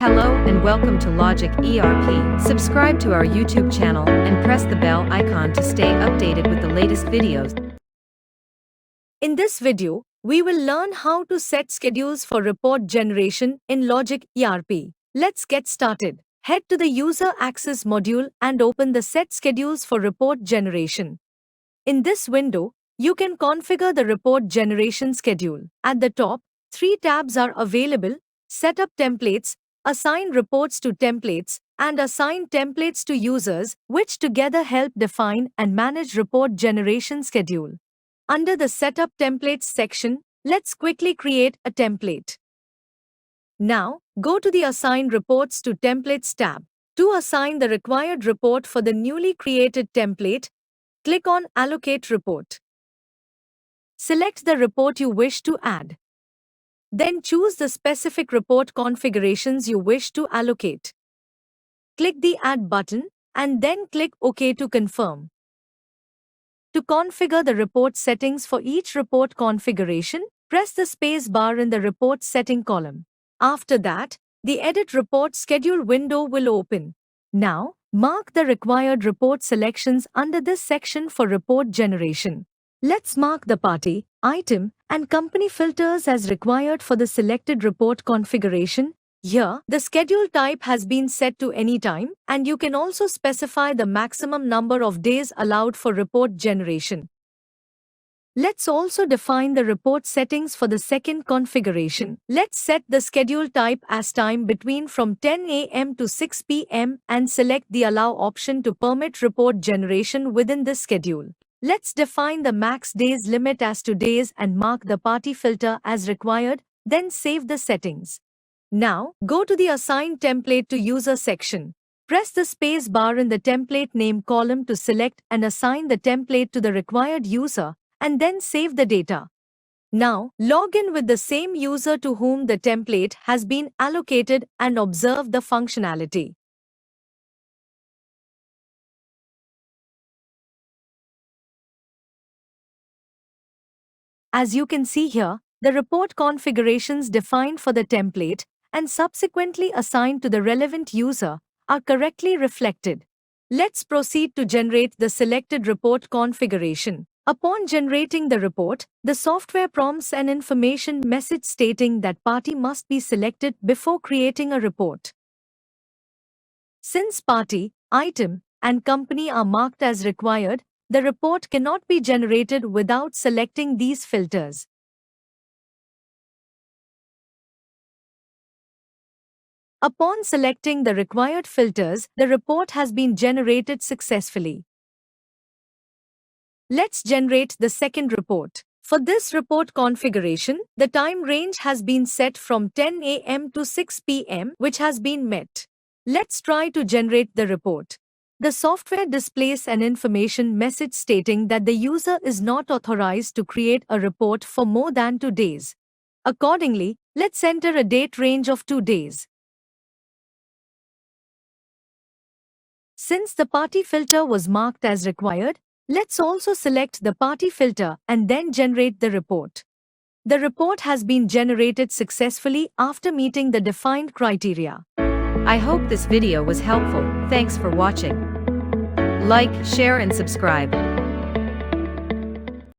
Hello and welcome to Logic ERP. Subscribe to our YouTube channel and press the bell icon to stay updated with the latest videos. In this video, we will learn how to set schedules for report generation in Logic ERP. Let's get started. Head to the User Access module and open the Set Schedules for Report Generation. In this window, you can configure the report generation schedule. At the top, 3 tabs are available: Set up templates, Assign reports to templates, and Assign templates to users, which together help define and manage report generation schedule. Under the Setup Templates section, let's quickly create a template. Now, go to the Assign Reports to Templates tab. To assign the required report for the newly created template, click on Allocate Report. Select the report you wish to add. Then choose the specific report configurations you wish to allocate. Click the Add button and then click OK to confirm. To configure the report settings for each report configuration, press the space bar in the Report Setting column. After that, the Edit Report Schedule window will open. Now, mark the required report selections under this section for report generation. Let's mark the party, item, and company filters as required for the selected report configuration. Here, the schedule type has been set to anytime, and you can also specify the maximum number of days allowed for report generation. Let's also define the report settings for the second configuration. Let's set the schedule type as time between from 10 a.m. to 6 p.m. and select the Allow option to permit report generation within this schedule. Let's define the max days limit as 2 days and mark the party filter as required, then save the settings. Now, go to the Assign Template to User section. Press the space bar in the Template Name column to select and assign the template to the required user, and then save the data. Now, log in with the same user to whom the template has been allocated and observe the functionality. As you can see here, the report configurations defined for the template and subsequently assigned to the relevant user are correctly reflected. Let's proceed to generate the selected report configuration. Upon generating the report, the software prompts an information message stating that party must be selected before creating a report. Since party, item, and company are marked as required, the report cannot be generated without selecting these filters. Upon selecting the required filters, the report has been generated successfully. Let's generate the second report. For this report configuration, the time range has been set from 10 a.m. to 6 p.m., which has been met. Let's try to generate the report. The software displays an information message stating that the user is not authorized to create a report for more than 2 days. Accordingly, let's enter a date range of 2 days. Since the party filter was marked as required, let's also select the party filter and then generate the report. The report has been generated successfully after meeting the defined criteria. I hope this video was helpful. Thanks for watching. Like, share and subscribe.